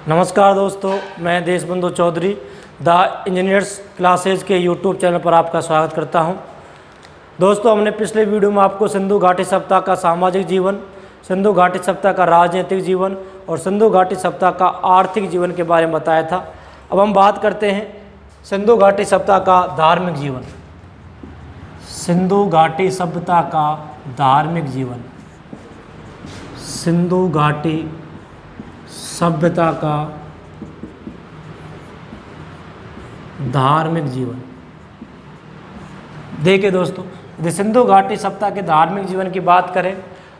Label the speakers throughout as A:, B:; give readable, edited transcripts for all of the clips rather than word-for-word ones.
A: नमस्कार दोस्तों, मैं Deshbandhu Chaudhary the engineers classes के यूट्यूब चैनल पर आपका स्वागत करता हूं। दोस्तों, हमने पिछले वीडियो में आपको सिंधु घाटी सप्ताह का सामाजिक जीवन, सिंधु घाटी सप्ताह का राजनीतिक जीवन और सिंधु घाटी सप्ताह का आर्थिक जीवन के बारे में बताया था। अब हम बात करते हैं सिंधु घाटी सप्ताह का धार्मिक जीवन। सिंधु घाटी सभ्यता का धार्मिक जीवन, सिंधु घाटी सभ्यता का धार्मिक जीवन। देखिए दोस्तों, यदि सिंधु घाटी सभ्यता के धार्मिक जीवन की बात करें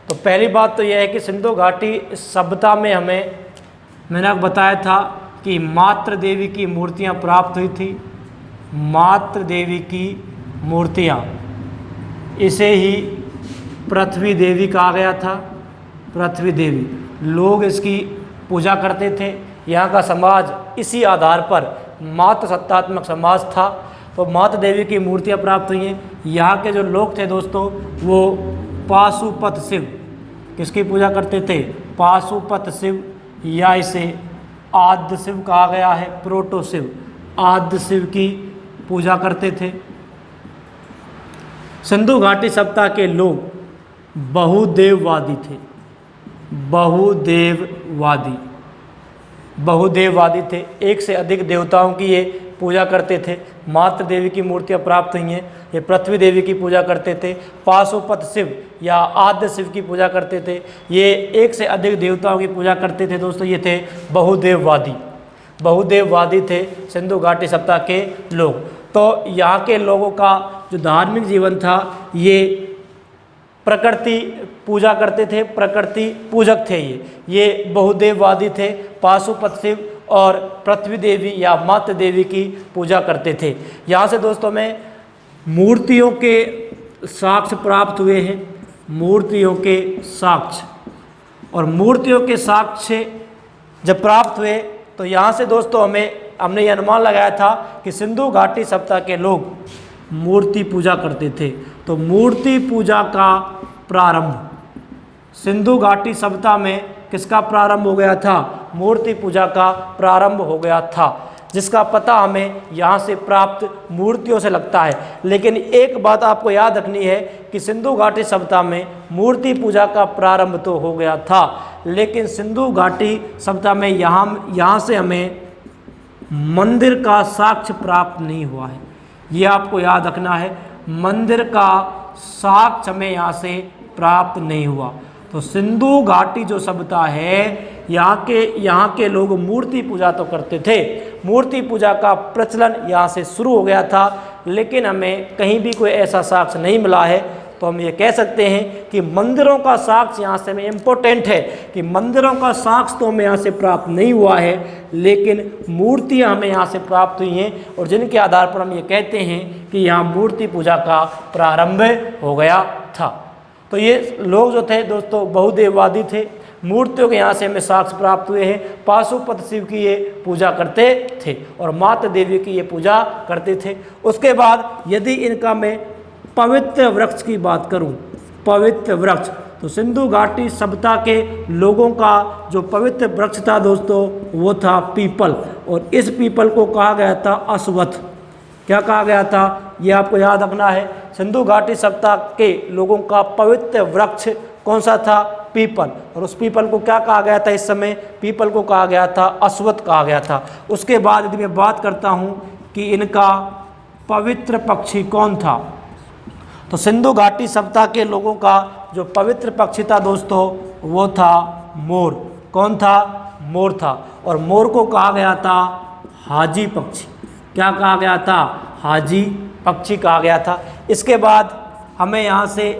A: तो पहली बात तो यह है कि सिंधु घाटी सभ्यता में मैंने आपको बताया था कि मातृ देवी की मूर्तियां प्राप्त हुई थी। मातृ देवी की मूर्तियां, इसे ही पृथ्वी देवी कहा गया था। पृथ्वी देवी, लोग इसकी पूजा करते थे। यहाँ का समाज इसी आधार पर मातृ सत्तात्मक समाज था। तो मातृ देवी की मूर्तियाँ प्राप्त हुई हैं। यहाँ के जो लोग थे दोस्तों, वो पाशुपत शिव, किसकी पूजा करते थे? पाशुपत शिव, या इसे आद्य शिव कहा गया है। प्रोटो शिव, आद्य शिव की पूजा करते थे। सिंधु घाटी सभ्यता के लोग बहुदेववादी थे। बहुदेववादी थे, एक से अधिक देवताओं की ये पूजा करते थे। मातृ देवी की मूर्तियाँ प्राप्त हुई हैं, ये पृथ्वी देवी की पूजा करते थे। पाशुपत शिव या आद्य शिव की पूजा करते थे। ये एक से अधिक देवताओं की पूजा करते थे। दोस्तों, ये थे बहुदेववादी थे सिंधु घाटी सभ्यता के लोग। तो यहाँ के लोगों का जो धार्मिक जीवन था, ये प्रकृति पूजा करते थे, प्रकृति पूजक थे। ये बहुदेववादी थे। पाशुपत शिव और पृथ्वी देवी या मातृ देवी की पूजा करते थे। यहाँ से दोस्तों में मूर्तियों के साक्ष्य प्राप्त हुए हैं। मूर्तियों के साक्ष्य, और मूर्तियों के साक्ष्य जब प्राप्त हुए तो यहाँ से दोस्तों हमने ये अनुमान लगाया था कि सिंधु घाटी सभ्यता के लोग मूर्ति पूजा करते थे। तो मूर्ति पूजा का प्रारंभ सिंधु घाटी सभ्यता में किसका प्रारंभ हो गया था? मूर्ति पूजा का प्रारंभ हो गया था, जिसका पता हमें यहाँ से प्राप्त मूर्तियों से लगता है। लेकिन एक बात आपको याद रखनी है कि सिंधु घाटी सभ्यता में मूर्ति पूजा का प्रारंभ तो हो गया था, लेकिन सिंधु घाटी सभ्यता में यहाँ से हमें मंदिर का साक्ष्य प्राप्त नहीं हुआ है। ये आपको याद रखना है, मंदिर का साक्ष्य हमें यहाँ से प्राप्त नहीं हुआ। तो सिंधु घाटी जो सभ्यता है, यहाँ के लोग मूर्ति पूजा तो करते थे। मूर्ति पूजा का प्रचलन यहाँ से शुरू हो गया था, लेकिन हमें कहीं भी कोई ऐसा साक्ष्य नहीं मिला है। तो हम ये कह सकते हैं कि मंदिरों का साक्ष्य यहाँ से हमें इम्पोर्टेंट है कि मंदिरों का साक्ष्य तो हमें यहाँ से प्राप्त नहीं हुआ है, लेकिन मूर्तियाँ हमें यहाँ से प्राप्त हुई हैं, और जिनके आधार पर हम ये कहते हैं कि यहाँ मूर्ति पूजा का प्रारंभ हो गया था। तो ये लोग जो थे दोस्तों, बहुदेववादी थे। मूर्तियों के यहाँ से हमें साक्ष्य प्राप्त हुए हैं। पाशुपत शिव की ये पूजा करते थे और मातृ देवी की ये पूजा करते थे। उसके बाद यदि इनका मैं पवित्र वृक्ष की बात करूं, पवित्र वृक्ष, तो सिंधु घाटी सभ्यता के लोगों का जो पवित्र वृक्ष था दोस्तों, वो था पीपल। और इस पीपल को कहा गया था अश्वत्थ। क्या कहा गया था? ये आपको याद रखना है। सिंधु घाटी सभ्यता के लोगों का पवित्र वृक्ष कौन सा था? पीपल। और उस पीपल को क्या कहा गया था? इस समय पीपल को कहा गया था अश्वत्थ कहा गया था। उसके बाद यदि मैं बात करता हूँ कि इनका पवित्र पक्षी कौन था, तो सिंधु घाटी सभ्यता के लोगों का जो पवित्र पक्षी था दोस्तों, वो था मोर। कौन था? मोर था। और मोर को कहा गया था हाजी पक्षी। क्या कहा गया था? हाजी पक्षी कहा गया था। इसके बाद हमें यहाँ से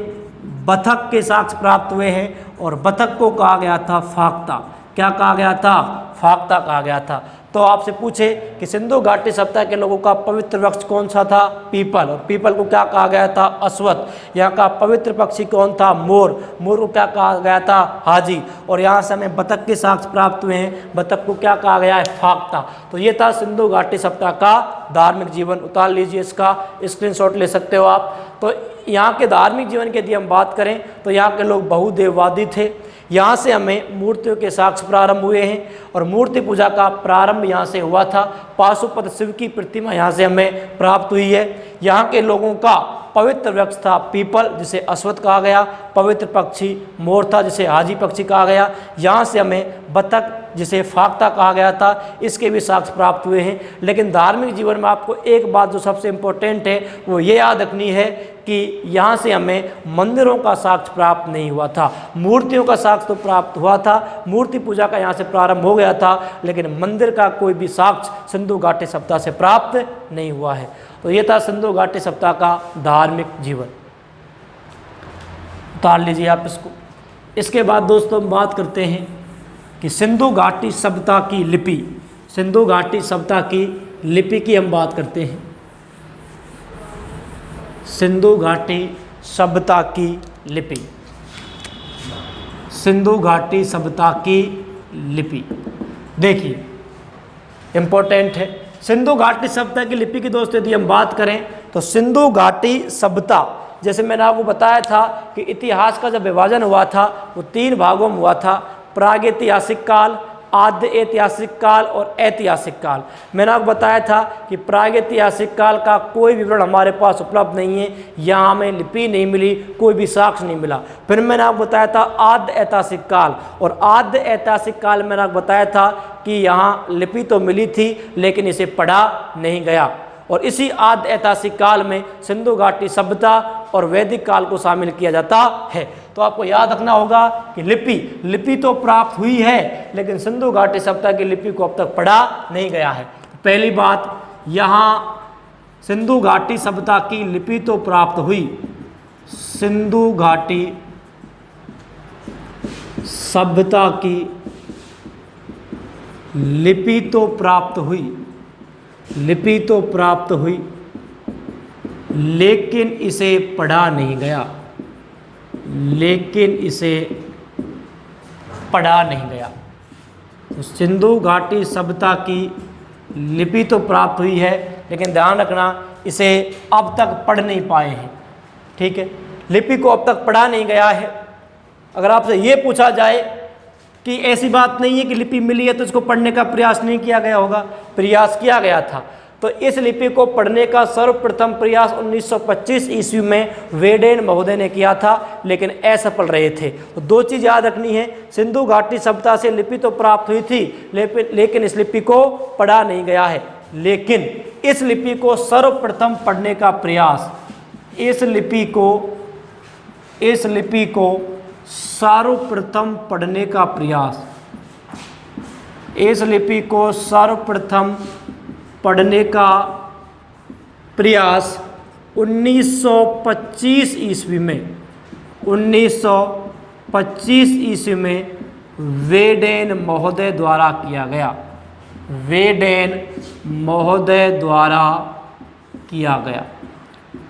A: बतख के साक्ष्य प्राप्त हुए हैं, और बतख को कहा गया था फाख्ता। क्या कहा गया था? फाख्ता कहा गया था। तो आपसे पूछे कि सिंधु घाटी सभ्यता के लोगों का पवित्र वृक्ष कौन सा था? पीपल। और पीपल को क्या कहा गया था? अश्वत्थ। यहाँ का पवित्र पक्षी कौन था? मोर। मोर को क्या कहा गया था? हाजी। और यहाँ से हमें बतख के साक्ष्य प्राप्त हुए हैं। बतख को क्या कहा गया है? फाख्ता। तो ये था सिंधु घाटी सभ्यता का धार्मिक जीवन। उतार लीजिए, इसका स्क्रीनशॉट ले सकते हो आप। तो यहाँ के धार्मिक जीवन की यदि हम बात करें तो यहाँ के लोग बहुदेववादी थे। यहाँ से हमें मूर्तियों के साक्ष्य प्रारंभ हुए हैं और मूर्ति पूजा का प्रारंभ यहाँ से हुआ था। पाशुपत शिव की प्रतिमा यहाँ से हमें प्राप्त हुई है। यहाँ के लोगों का पवित्र वृक्ष था पीपल, जिसे अश्वत्थ कहा गया। पवित्र पक्षी मोर था, जिसे हाजी पक्षी कहा गया। यहाँ से हमें बतख, जिसे फाख्ता कहा गया था, इसके भी साक्ष्य प्राप्त हुए हैं। लेकिन धार्मिक जीवन में आपको एक बात जो सबसे इम्पोर्टेंट है वो ये याद रखनी है कि यहाँ से हमें मंदिरों का साक्ष्य प्राप्त नहीं हुआ था। मूर्तियों का साक्ष्य तो प्राप्त हुआ था, मूर्ति पूजा का यहाँ से प्रारंभ हो गया था, लेकिन मंदिर का कोई भी साक्ष्य सिंधु घाटी सप्ताह से प्राप्त नहीं हुआ है। तो ये था सिंधु घाटी सप्ताह का धार्मिक जीवन। उतार लीजिए आप इसको। इसके बाद दोस्तों हम बात करते हैं कि सिंधु घाटी सभ्यता की लिपि, सिंधु घाटी सभ्यता की लिपि की हम बात करते हैं। सिंधु घाटी सभ्यता की लिपि, सिंधु घाटी सभ्यता की लिपि देखिए इंपॉर्टेंट है। सिंधु घाटी सभ्यता की लिपि की दोस्तों यदि हम बात करें तो सिंधु घाटी सभ्यता, जैसे मैंने आपको बताया था कि इतिहास का जब विभाजन हुआ था वो 3 भागों में हुआ था, प्रागैतिहासिक काल, आद्य ऐतिहासिक काल और ऐतिहासिक काल। मैंने आपको बताया था कि प्रागैतिहासिक काल का कोई विवरण हमारे पास उपलब्ध नहीं है, यहाँ हमें लिपि नहीं मिली, कोई भी साक्ष्य नहीं मिला। फिर मैंने आपको बताया था आद्य ऐतिहासिक काल, और आद्य ऐतिहासिक काल मैंने आपको बताया था कि यहाँ लिपि तो मिली थी लेकिन इसे पढ़ा नहीं गया। और इसी आद्य ऐतिहासिक काल में सिंधु घाटी सभ्यता और वैदिक काल को शामिल किया जाता है। तो आपको याद रखना होगा कि लिपि तो प्राप्त हुई है लेकिन सिंधु घाटी सभ्यता की लिपि को अब तक पढ़ा नहीं गया है। पहली बात, यहाँ सिंधु घाटी सभ्यता की लिपि तो प्राप्त हुई, सिंधु घाटी सभ्यता की लिपि तो प्राप्त हुई, लिपि तो प्राप्त हुई लेकिन इसे पढ़ा नहीं गया, लेकिन इसे पढ़ा नहीं गया। तो सिंधु घाटी सभ्यता की लिपि तो प्राप्त हुई है लेकिन ध्यान रखना इसे अब तक पढ़ नहीं पाए हैं। ठीक है, लिपि को अब तक पढ़ा नहीं गया है। अगर आपसे ये पूछा जाए कि ऐसी बात नहीं है कि लिपि मिली है तो इसको पढ़ने का प्रयास नहीं किया गया होगा, प्रयास किया गया था। तो इस लिपि को पढ़ने का सर्वप्रथम प्रयास 1925 ईस्वी में वेडेन महोदय ने किया था लेकिन असफल रहे थे। तो 2 चीज़ याद रखनी है, सिंधु घाटी सभ्यता से लिपि तो प्राप्त हुई थी लेकिन इस लिपि को पढ़ा नहीं गया है। लेकिन इस लिपि को सर्वप्रथम पढ़ने का प्रयास, इस लिपि को सर्वप्रथम पढ़ने का प्रयास, इस लिपि को सर्वप्रथम पढ़ने का प्रयास 1925 ईस्वी में, 1925 ईस्वी में वेडेन महोदय द्वारा किया गया, वेडेन महोदय द्वारा किया गया।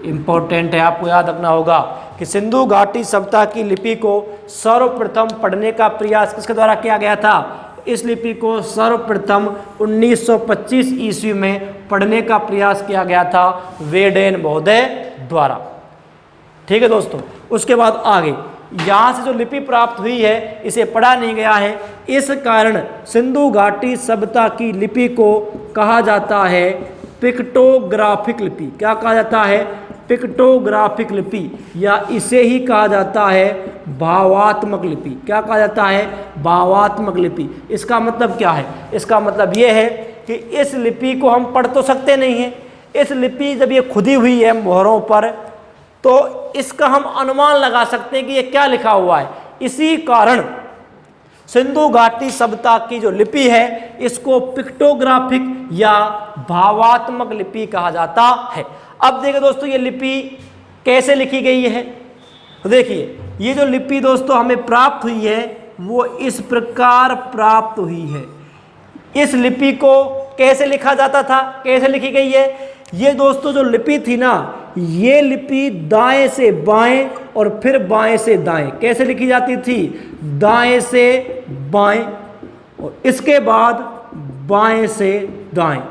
A: इम्पोर्टेंट है, आपको याद रखना होगा कि सिंधु घाटी सभ्यता की लिपि को सर्वप्रथम पढ़ने का प्रयास किसके द्वारा किया गया था? इस लिपि को सर्वप्रथम 1925 ईस्वी में पढ़ने का प्रयास किया गया था वेडेन महोदय द्वारा। ठीक है दोस्तों, उसके बाद आगे यहाँ से जो लिपि प्राप्त हुई है इसे पढ़ा नहीं गया है, इस कारण सिंधु घाटी सभ्यता की लिपि को कहा जाता है पिक्टोग्राफिक लिपि। क्या कहा जाता है? पिक्टोग्राफिक लिपि, या इसे ही कहा जाता है भावात्मक लिपि। क्या कहा जाता है? भावात्मक लिपि। इसका मतलब क्या है? इसका मतलब ये है कि इस लिपि को हम पढ़ तो सकते नहीं हैं। इस लिपि जब ये खुदी हुई है मोहरों पर तो इसका हम अनुमान लगा सकते हैं कि ये क्या लिखा हुआ है। इसी कारण सिंधु घाटी सभ्यता की जो लिपि है इसको पिक्टोग्राफिक या भावात्मक लिपि कहा जाता है। अब देखिए दोस्तों, ये लिपि कैसे लिखी गई है। तो देखिए, ये जो लिपि दोस्तों हमें प्राप्त हुई है वो इस प्रकार प्राप्त हुई है। इस लिपि को कैसे लिखा जाता था, कैसे लिखी गई है? ये दोस्तों जो लिपि थी ना, ये लिपि दाएं से बाएं और फिर बाएं से दाएं कैसे लिखी जाती थी? दाएं से बाएं और इसके बाद बाएं से दाएं।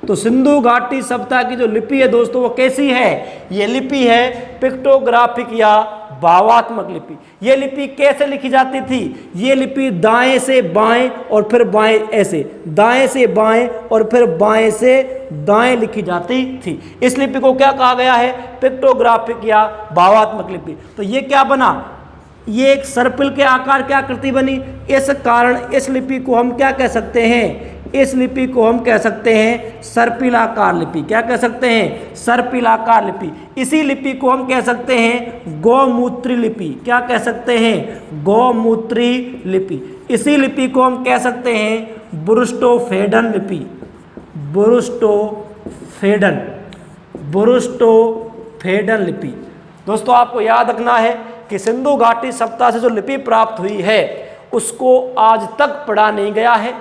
A: तो सिंधु घाटी सभ्यता की जो लिपि है दोस्तों वो कैसी है? ये लिपि है पिक्टोग्राफिक या भावात्मक लिपि। ये लिपि कैसे लिखी जाती थी? ये लिपि दाएं से बाएं और फिर बाएं, ऐसे दाएं से बाएं और फिर बाएं से दाएं लिखी जाती थी। इस लिपि को क्या कहा गया है? पिक्टोग्राफिक या भावात्मक लिपि। तो ये क्या बना? ये एक सर्पिल के आकार की आकृति बनी। इस कारण इस लिपि को हम क्या कह सकते हैं? इस लिपि को हम कह सकते हैं सर्पिलाकार लिपि। क्या कह सकते हैं? सर्पिलाकार लिपि। इसी लिपि को हम कह सकते हैं गौमूत्री लिपि। क्या कह सकते हैं? गौमूत्री लिपि। इसी लिपि को हम कह सकते हैं बुरुस्टोफेडन लिपि। बुरुस्टोफेडन, बुरुस्टोफेडन लिपि। दोस्तों आपको याद रखना है कि सिंधु घाटी सभ्यता से जो लिपि प्राप्त हुई है उसको आज तक पढ़ा नहीं गया है।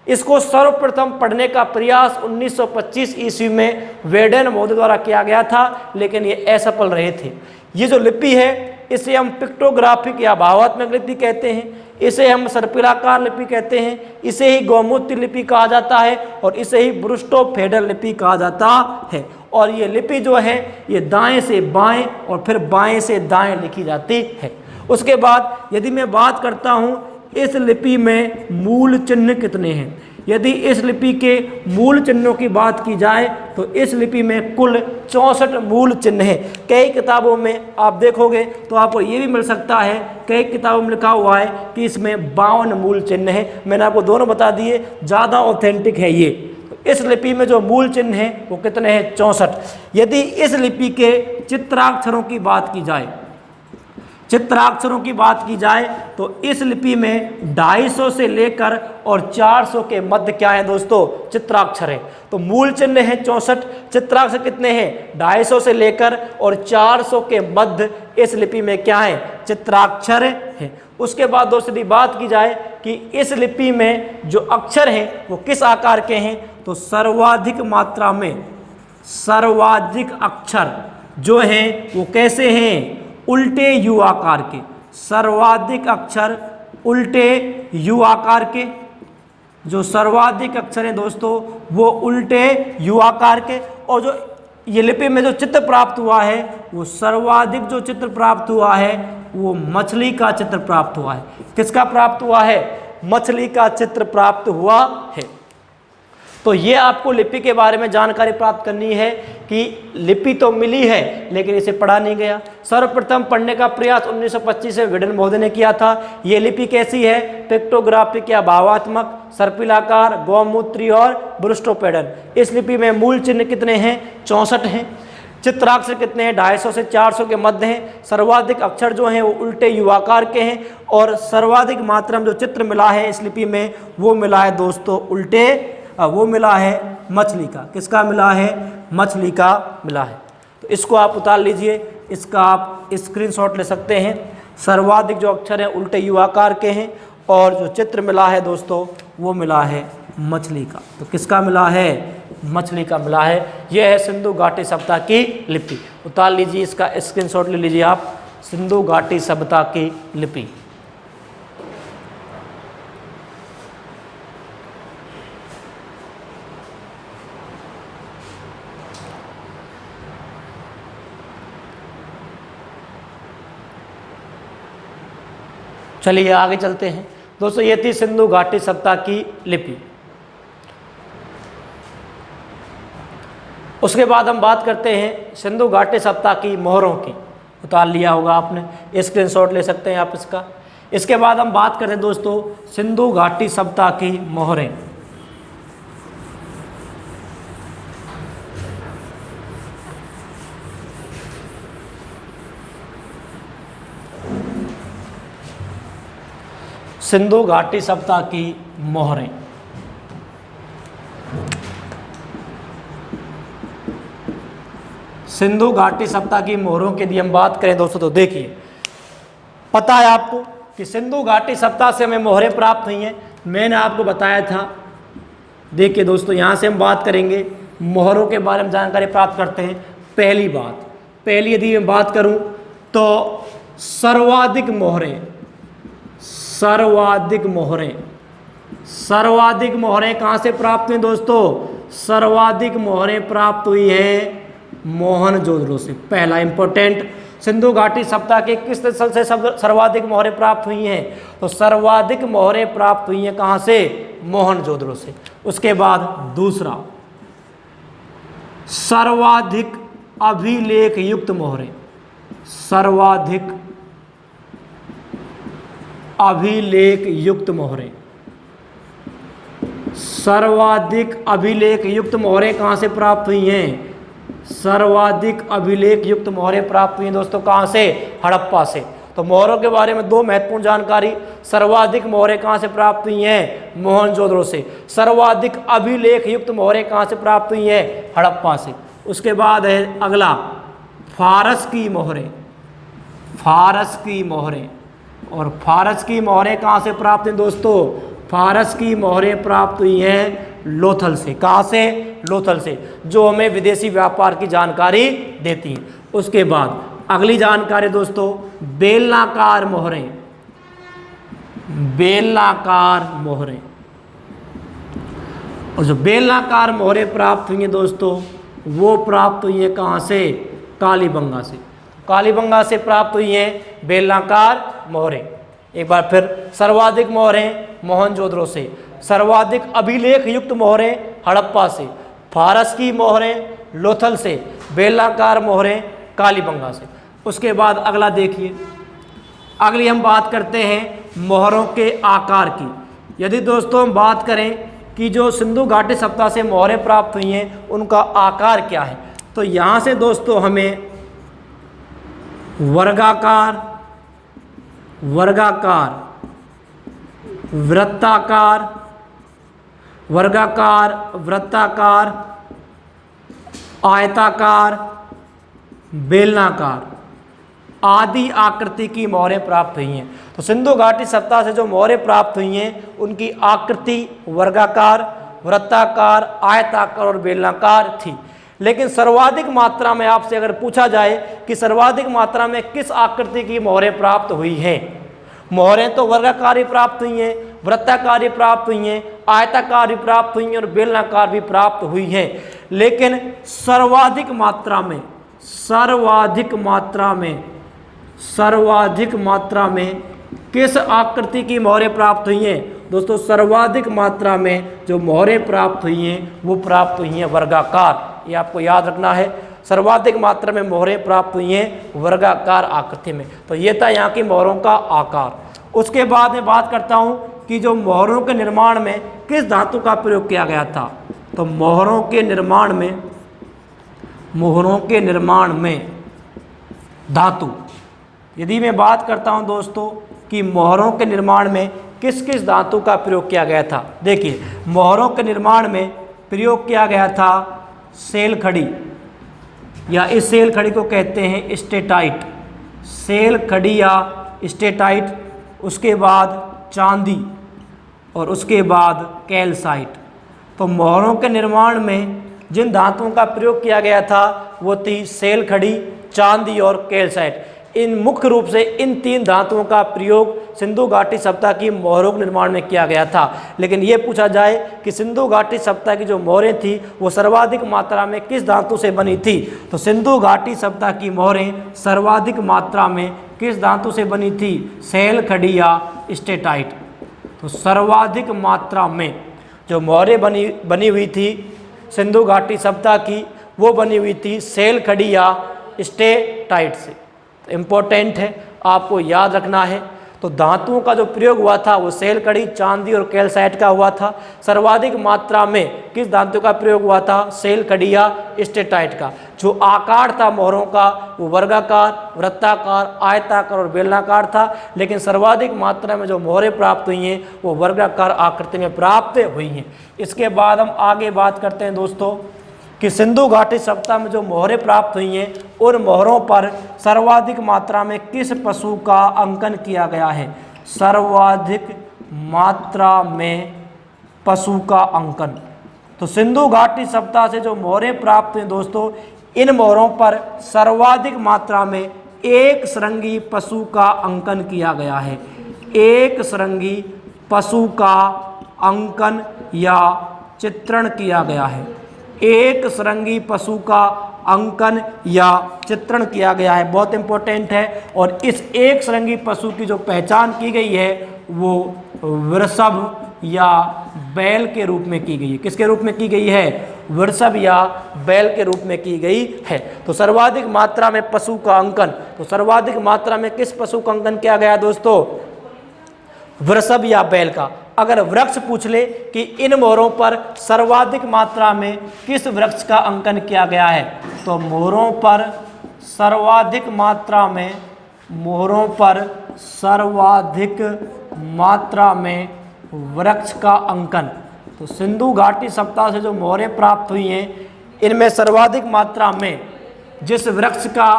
A: इसको सर्वप्रथम पढ़ने का प्रयास 1925 ईस्वी में वेडेन महोदय द्वारा किया गया था, लेकिन ये असफल रहे थे। ये जो लिपि है इसे हम पिक्टोग्राफिक या भावात्मक लिपि कहते हैं, इसे हम सर्पिलाकार लिपि कहते हैं, इसे ही गौमूत्री लिपि कहा जाता है और इसे ही बुरुस्टोफेडन लिपि कहा जाता है। और ये लिपि जो है ये दाएं से बाएं और फिर बाएं से दाएं लिखी जाती है। उसके बाद यदि मैं बात करता हूँ इस लिपि में मूल चिन्ह कितने हैं? यदि इस लिपि के मूल चिन्हों की बात की जाए तो इस लिपि में कुल 64 मूल चिन्ह हैं। कई किताबों में आप देखोगे तो आपको ये भी मिल सकता है, कई किताबों में लिखा हुआ है कि इसमें 52 मूल चिन्ह हैं। मैंने आपको दोनों बता दिए, ज़्यादा ऑथेंटिक है ये। इस लिपि में जो मूल चिन्ह हैं वो कितने हैं? 64। यदि इस लिपि के चित्राक्षरों की बात की जाए, चित्राक्षरों की बात की जाए तो इस लिपि में 250 से लेकर और 400 के मध्य क्या है दोस्तों? चित्राक्षर है। तो मूल चिन्ह है 64, चित्राक्षर कितने हैं? 250 से लेकर और 400 के मध्य इस लिपि में क्या है? चित्राक्षर है। उसके बाद दूसरी बात की जाए कि इस लिपि में जो अक्षर हैं वो किस आकार के हैं? तो सर्वाधिक मात्रा में सर्वाधिक अक्षर जो हैं वो कैसे हैं? उल्टे यू आकार के। सर्वाधिक अक्षर उल्टे यू आकार के। जो सर्वाधिक अक्षर हैं दोस्तों वो उल्टे यू आकार के। और जो ये लिपि में जो चित्र प्राप्त हुआ है वो सर्वाधिक जो चित्र प्राप्त हुआ है वो मछली का चित्र प्राप्त हुआ है। किसका प्राप्त हुआ है? मछली का चित्र प्राप्त हुआ है। तो ये आपको लिपि के बारे में जानकारी प्राप्त करनी है कि लिपि तो मिली है लेकिन इसे पढ़ा नहीं गया। सर्वप्रथम पढ़ने का प्रयास 1925 से वेडेन महोदय ने किया था। ये लिपि कैसी है? पिक्टोग्राफिक या भावात्मक, सर्पिलाकार, गौमूत्री और बुरुस्टोफेडन। इस लिपि में मूल चिन्ह कितने हैं? 64 हैं। चित्राक्षर कितने हैं? 250 से 400 के मध्य हैं। सर्वाधिक अक्षर जो हैं वो उल्टे युवाकार के हैं और सर्वाधिक मात्रा में जो चित्र मिला है इस लिपि में वो मिला है दोस्तों उल्टे, वो मिला है मछली का। किसका मिला है? मछली का मिला है। तो इसको आप उतार लीजिए, इसका आप स्क्रीनशॉट ले सकते हैं। सर्वाधिक जो अक्षर हैं उल्टे युवाकार के हैं और जो चित्र मिला है दोस्तों वो मिला है मछली का। तो किसका मिला है? मछली का मिला है। यह है सिंधु घाटी सभ्यता की लिपि। उतार लीजिए, इसका स्क्रीनशॉट ले लीजिए आप। सिंधु घाटी सभ्यता की लिपि। चलिए आगे चलते हैं दोस्तों। ये थी सिंधु घाटी सभ्यता की लिपि। उसके बाद हम बात करते हैं सिंधु घाटी सभ्यता की मोहरों की। उतार लिया होगा आपने, स्क्रीनशॉट ले सकते हैं आप इसका। इसके बाद हम बात करते हैं दोस्तों सिंधु घाटी सभ्यता की मोहरें। सिंधु घाटी सभ्यता की मोहरें। सिंधु घाटी सभ्यता की मोहरों की यदि हम बात करें दोस्तों तो देखिए, पता है आपको कि सिंधु घाटी सभ्यता से हमें मोहरें प्राप्त हुई हैं। मैंने आपको बताया था। देखिए दोस्तों, यहाँ से हम बात करेंगे मोहरों के बारे में जानकारी प्राप्त करते हैं। पहली यदि मैं बात करूँ तो सर्वाधिक मोहरें कहाँ से प्राप्त हुई दोस्तों? सर्वाधिक मोहरें प्राप्त हुई है मोहनजोदड़ो से। पहला इंपॉर्टेंट, सिंधु घाटी सप्ताह के किस स्थल से सर्वाधिक मोहरें प्राप्त हुई हैं? तो सर्वाधिक मोहरें प्राप्त हुई हैं कहाँ से? मोहनजोदड़ो से। उसके बाद दूसरा, सर्वाधिक अभिलेख युक्त मोहरें, सर्वाधिक अभिलेख युक्त मोहरें, सर्वाधिक अभिलेख युक्त मोहरें कहाँ से प्राप्त हुई हैं? सर्वाधिक अभिलेख युक्त मोहरें प्राप्त हुई हैं दोस्तों कहाँ से? हड़प्पा से। तो मोहरों के बारे में दो महत्वपूर्ण जानकारी, सर्वाधिक मोहरें कहाँ से प्राप्त हुई हैं? मोहनजोदड़ो से। सर्वाधिक अभिलेख युक्त मोहरें कहाँ से प्राप्त हुई हैं? हड़प्पा से। उसके बाद है अगला, फारस की मोहरें, फारस की मोहरें। और फारस की मोहरें कहाँ से प्राप्त हैं दोस्तों? फारस की मोहरें प्राप्त हुई हैं लोथल से। कहाँ से? लोथल से, जो हमें विदेशी व्यापार की जानकारी देती हैं। उसके बाद अगली जानकारी दोस्तों, बेलनाकार मोहरें, बेलनाकार मोहरें। और जो बेलनाकार मोहरें प्राप्त हुई हैं दोस्तों, वो प्राप्त हुई हैं कहाँ से? कालीबंगा से। कालीबंगा से प्राप्त हुई हैं बेलनाकार मोहरें। एक बार फिर, सर्वाधिक मोहरें मोहनजोदड़ो से, सर्वाधिक अभिलेख युक्त मोहरें हड़प्पा से, फारस की मोहरें लोथल से, बेलनाकार मोहरें कालीबंगा से। उसके बाद अगला देखिए, अगली हम बात करते हैं मोहरों के आकार की। यदि दोस्तों हम बात करें कि जो सिंधु घाटी सप्ताह से मोहरें प्राप्त हुई हैं उनका आकार क्या है, तो यहाँ से दोस्तों हमें वर्गाकार, वर्गाकार, वृत्ताकार, वर्गाकार, वृत्ताकार, आयताकार, बेलनाकार आदि आकृति की मोहरें प्राप्त हुई हैं। तो सिंधु घाटी सप्ताह से जो मोहरें प्राप्त हुई हैं उनकी आकृति वर्गाकार, वृत्ताकार, आयताकार और बेलनाकार थी। लेकिन सर्वाधिक मात्रा में आपसे अगर पूछा जाए कि सर्वाधिक मात्रा में किस आकृति की मोहरें प्राप्त हुई हैं, मोहरें तो वर्गाकार ही प्राप्त हुई हैं, वृत्ताकार ही प्राप्त हुई हैं, आयताकार भी प्राप्त हुई हैं और बेलनाकार भी प्राप्त हुई हैं, लेकिन सर्वाधिक मात्रा में, सर्वाधिक मात्रा में, सर्वाधिक मात्रा में किस आकृति की मोहरें प्राप्त हुई हैं दोस्तों? सर्वाधिक मात्रा में जो मोहरें प्राप्त हुई हैं वो प्राप्त हुई हैं वर्गाकार। ये आपको याद रखना है, सर्वाधिक मात्रा में मोहरें प्राप्त हुई हैं वर्गाकार आकृति में। तो ये था यहाँ की मोहरों का आकार। उसके बाद मैं बात करता हूँ कि जो मोहरों के निर्माण में किस धातु का प्रयोग किया गया था। तो मोहरों के निर्माण में, मोहरों के निर्माण में धातु, यदि मैं बात करता हूँ दोस्तों कि मोहरों के निर्माण में किस किस धातु का प्रयोग किया गया था, देखिए मोहरों के निर्माण में प्रयोग किया गया था सेल खड़ी, या इस सेल खड़ी को कहते हैं स्टेटाइट, सेल खड़ी या स्टेटाइट। उसके बाद चांदी और उसके बाद कैल्साइट। तो मोहरों के निर्माण में जिन धातुओं का प्रयोग किया गया था वो थी सेल खड़ी, चांदी और कैल्साइट। इन मुख्य रूप से इन तीन धातुओं का प्रयोग सिंधु घाटी सप्ताह की मोहरों के निर्माण में किया गया था। लेकिन ये पूछा जाए कि सिंधु घाटी सप्ताह की जो मोहरें थी वो सर्वाधिक मात्रा में किस धातु से बनी थी, तो सिंधु घाटी सप्ताह की मोहरें सर्वाधिक मात्रा में किस धातु से बनी थी? सेल खड़ी या स्टेटाइट। तो सर्वाधिक मात्रा में जो मोहरें बनी हुई थी सिंधु घाटी सप्ताह की वो बनी हुई थी सेल खड़ी या स्टेटाइट से। इम्पोर्टेंट है, आपको याद रखना है। तो धातुओं का जो प्रयोग हुआ था वो सेल कड़ी, चांदी और कैल्साइट का हुआ था। सर्वाधिक मात्रा में किस धातु का प्रयोग हुआ था? सेल कड़ी या स्टेटाइट का। जो आकार था मोहरों का वो वर्गाकार, वृत्ताकार, आयताकार और बेलनाकार था। लेकिन सर्वाधिक मात्रा में जो मोहरें प्राप्त हुई हैं वो वर्गाकार आकृति में प्राप्त हुई हैं। इसके बाद हम आगे बात करते हैं दोस्तों कि सिंधु घाटी सप्ताह में जो मोहरें प्राप्त हुई हैं उन मोहरों पर सर्वाधिक मात्रा में किस पशु का अंकन किया गया है? सर्वाधिक मात्रा में पशु का अंकन। तो सिंधु घाटी सप्ताह से जो मोहरें प्राप्त हुई दोस्तों, इन मोहरों पर सर्वाधिक मात्रा में एक श्रृंगी पशु का अंकन किया गया है। एक श्रृंगी पशु का अंकन या चित्रण किया गया है। एक श्रृंगी पशु का अंकन या चित्रण किया गया है, बहुत इंपॉर्टेंट है। और इस एक श्रृंगी पशु की जो पहचान की गई है वो वृषभ या बैल के रूप में की गई है। किसके रूप में की गई है? वृषभ या बैल के रूप में की गई है। तो सर्वाधिक मात्रा में पशु का अंकन, तो सर्वाधिक मात्रा में किस पशु का अंकन किया गया दोस्तों? वृषभ या बैल का। अगर वृक्ष पूछ ले कि इन मोहरों पर सर्वाधिक मात्रा में किस वृक्ष का अंकन किया गया है, तो मोहरों पर सर्वाधिक मात्रा में, मोहरों पर सर्वाधिक मात्रा में वृक्ष का अंकन, तो सिंधु घाटी सप्ताह से जो मोहरें प्राप्त हुई हैं इनमें सर्वाधिक मात्रा में जिस वृक्ष का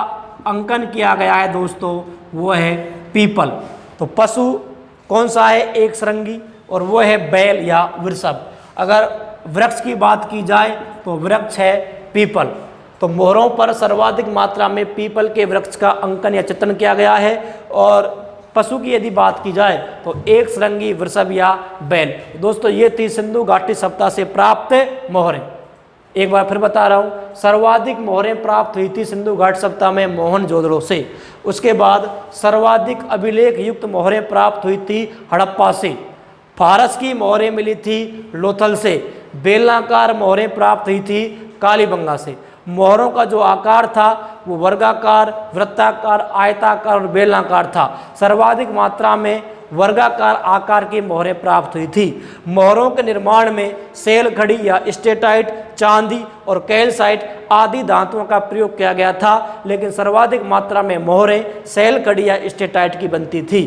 A: अंकन किया गया है दोस्तों वो है पीपल। तो पशु कौन सा है? एक श्रृंगी, और वो है बैल या वृषभ। अगर वृक्ष की बात की जाए तो वृक्ष है पीपल। तो मोहरों पर सर्वाधिक मात्रा में पीपल के वृक्ष का अंकन या चित्रण किया गया है। और पशु की यदि बात की जाए तो एक श्रृंगी, वृषभ या बैल। दोस्तों ये थी सिंधु घाटी सप्ताह से प्राप्त मोहरें। एक बार फिर बता रहा हूँ, सर्वाधिक मोहरें प्राप्त हुई थी सिंधु घाटी सप्ताह में मोहनजोदड़ो से। उसके बाद सर्वाधिक अभिलेख युक्त मोहरें प्राप्त हुई थी हड़प्पा से। फारस की मोहरें मिली थी लोथल से। बेलनाकार मोहरें प्राप्त हुई थी कालीबंगा से। मोहरों का जो आकार था वो वर्गाकार, वृत्ताकार, आयताकार और बेलनाकार था। सर्वाधिक मात्रा में वर्गाकार आकार की मोहरें प्राप्त हुई थी। मोहरों के निर्माण में सेल खड़ी या स्टेटाइट, चांदी और कैल्साइट आदि धातुओं का प्रयोग किया गया था, लेकिन सर्वाधिक मात्रा में मोहरें सेल खड़ी या स्टेटाइट की बनती थी।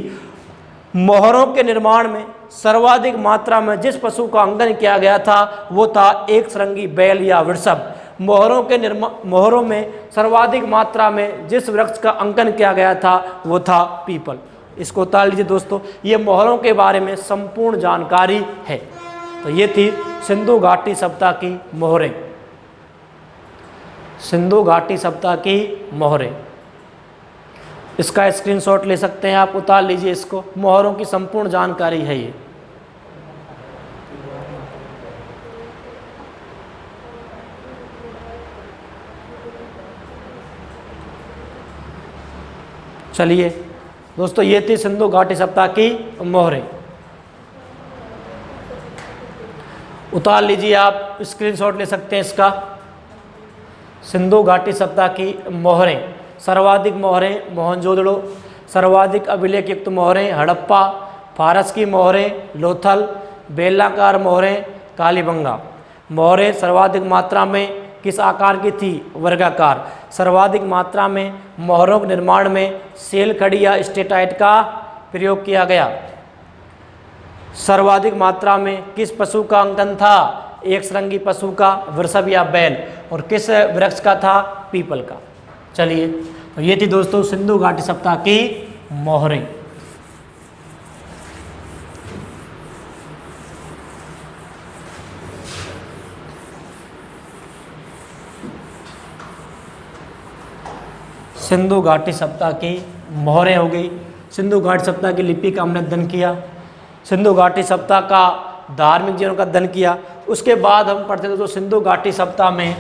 A: मोहरों के निर्माण में सर्वाधिक मात्रा में जिस पशु का अंकन किया गया था वो था एक श्रृंगी बैल या वृषभ। मोहरों में सर्वाधिक मात्रा में जिस वृक्ष का अंकन किया गया था वो था पीपल। इसको उतार लीजिए दोस्तों, ये मोहरों के बारे में संपूर्ण जानकारी है। तो ये थी सिंधु घाटी सप्ताह की मोहरें। सिंधु घाटी सप्ताह की मोहरें, इसका स्क्रीनशॉट ले सकते हैं आप, उतार लीजिए इसको। मोहरों की संपूर्ण जानकारी है ये। चलिए दोस्तों, ये थी सिंधु घाटी सप्ताह की मोहरें। उतार लीजिए आप, स्क्रीनशॉट ले सकते हैं इसका। सिंधु घाटी सप्ताह की मोहरें, सर्वाधिक मोहरें मोहनजोदड़ो, सर्वाधिक अभिलेख युक्त मोहरें हड़प्पा, फारस की मोहरें लोथल, बेलनाकार मोहरें कालीबंगा। मोहरें सर्वाधिक मात्रा में किस आकार की थी? वर्गाकार। सर्वाधिक मात्रा में मोहरों के निर्माण में सेल खड़ी या स्टेटाइट का प्रयोग किया गया। सर्वाधिक मात्रा में किस पशु का अंकन था? एक श्रृंगी पशु का, वृषभ या बैल। और किस वृक्ष का था? पीपल का। चलिए, तो ये थी दोस्तों सिंधु घाटी सप्ताह की मोहरें। सिंधु घाटी सप्ताह की मोहरें हो गई। सिंधु घाटी सप्ताह की लिपि का हमने अध्ययन किया। सिंधु घाटी सप्ताह का धार्मिक जीवन का अध्ययन किया। उसके बाद हम पढ़ते थे तो सिंधु घाटी सप्ताह में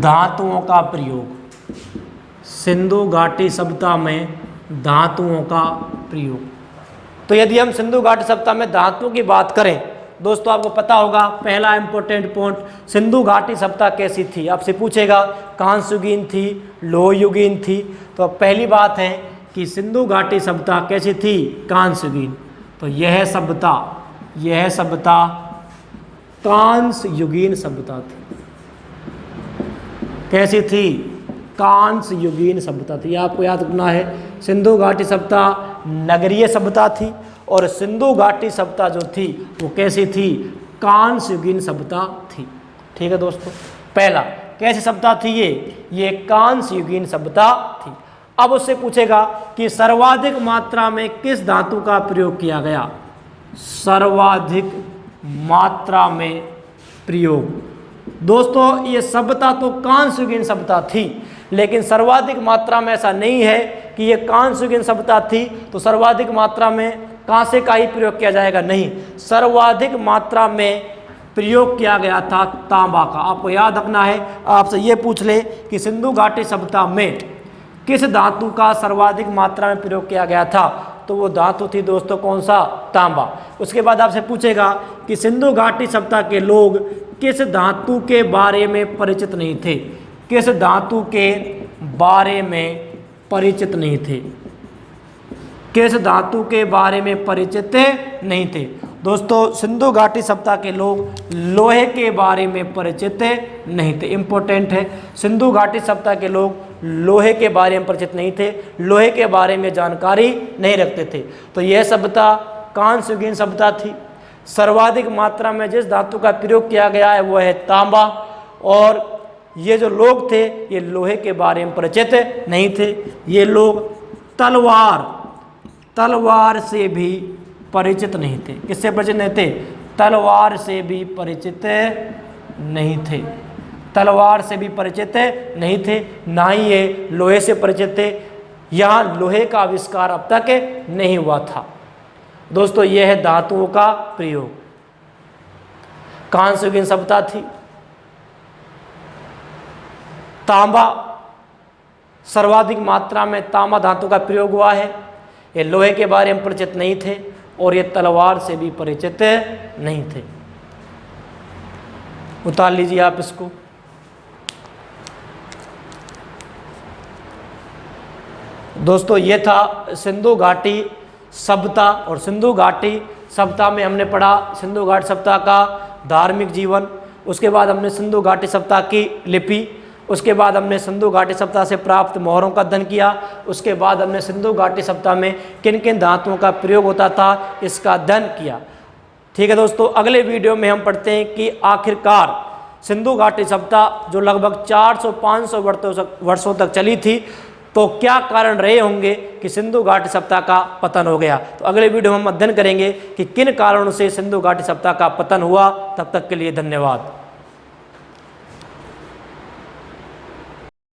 A: धातुओं का प्रयोग। सिंधु घाटी सप्ताह में धातुओं का प्रयोग। तो यदि हम सिंधु घाटी सप्ताह में धातुओं की बात करें दोस्तों, आपको पता होगा पहला इंपॉर्टेंट पॉइंट, सिंधु घाटी सप्ताह कैसी थी? आपसे पूछेगा कांस्य युगीन थी, लोह युगीन थी। तो पहली बात है कि सिंधु घाटी सभ्यता कैसी थी? कांस्य युगीन। तो यह सभ्यता कांस्य युगीन सभ्यता थी। कैसी थी? कांस्य युगीन सभ्यता थी। आपको याद रखना है, सिंधु घाटी सभ्यता नगरीय सभ्यता थी और सिंधु घाटी सभ्यता जो थी वो कैसी थी? कांस्य युगीन सभ्यता थी। ठीक है दोस्तों, पहला कैसी सभ्यता थी? ये कांस्य युगीन सभ्यता थी। अब उससे पूछेगा कि सर्वाधिक मात्रा में किस धातु का प्रयोग किया गया? सर्वाधिक मात्रा में प्रयोग। दोस्तों ये सभ्यता तो कांस्य युगीन सभ्यता थी, लेकिन सर्वाधिक मात्रा में ऐसा नहीं है कि ये कांस्य युगीन सभ्यता थी तो सर्वाधिक मात्रा में कांसे का ही प्रयोग किया जाएगा। नहीं, सर्वाधिक मात्रा में प्रयोग किया गया था तांबा का। आपको याद रखना है, आपसे ये पूछ ले कि सिंधु घाटी सभ्यता में किस धातु का सर्वाधिक मात्रा में प्रयोग किया गया था, तो वो धातु थी दोस्तों कौन सा, तांबा। उसके बाद आपसे पूछेगा कि सिंधु घाटी सभ्यता के लोग किस धातु के बारे में परिचित नहीं थे, किस धातु के बारे में परिचित नहीं थे, किस धातु के बारे में परिचित नहीं थे। दोस्तों सिंधु घाटी सभ्यता के लोग लोहे के बारे में परिचित नहीं थे। इंपॉर्टेंट है, सिंधु घाटी सभ्यता के लोग लोहे के बारे में परिचित नहीं थे, लोहे के बारे में जानकारी नहीं रखते थे। तो यह सभ्यता कांस्य युगीन सभ्यता थी। सर्वाधिक मात्रा में जिस धातु का प्रयोग किया गया है वह है तांबा, और ये जो लोग थे ये लोहे के बारे में परिचित नहीं थे। ये लोग तलवार से भी परिचित नहीं थे। किससे परिचित नहीं थे, तलवार से भी परिचित नहीं थे, तलवार से भी परिचित नहीं थे, ना ही ये लोहे से परिचित थे। यहाँ लोहे का आविष्कार अब तक नहीं हुआ था। दोस्तों यह है धातुओं का प्रयोग। कांस्य युगीन सभ्यता थी, तांबा, सर्वाधिक मात्रा में तांबा धातु का प्रयोग हुआ है। ये लोहे के बारे में परिचित नहीं थे और ये तलवार से भी परिचित नहीं थे। उतार लीजिए आप इसको। दोस्तों ये था सिंधु घाटी सभ्यता, और सिंधु घाटी सभ्यता में हमने पढ़ा सिंधु घाटी सभ्यता का धार्मिक जीवन, उसके बाद हमने सिंधु घाटी सभ्यता की लिपि, उसके बाद हमने सिंधु घाटी सभ्यता से प्राप्त मोहरों का अध्ययन किया, उसके बाद हमने सिंधु घाटी सभ्यता में किन किन धातुओं का प्रयोग होता था इसका अध्ययन किया। ठीक है दोस्तों, अगले वीडियो में हम पढ़ते हैं कि आखिरकार सिंधु घाटी सभ्यता जो लगभग 400-500 वर्षों तक चली थी, तो क्या कारण रहे होंगे कि सिंधु घाटी सभ्यता का पतन हो गया। तो अगले वीडियो में हम अध्ययन करेंगे कि किन कारणों से सिंधु घाटी सभ्यता का पतन हुआ। तब तक के लिए धन्यवाद।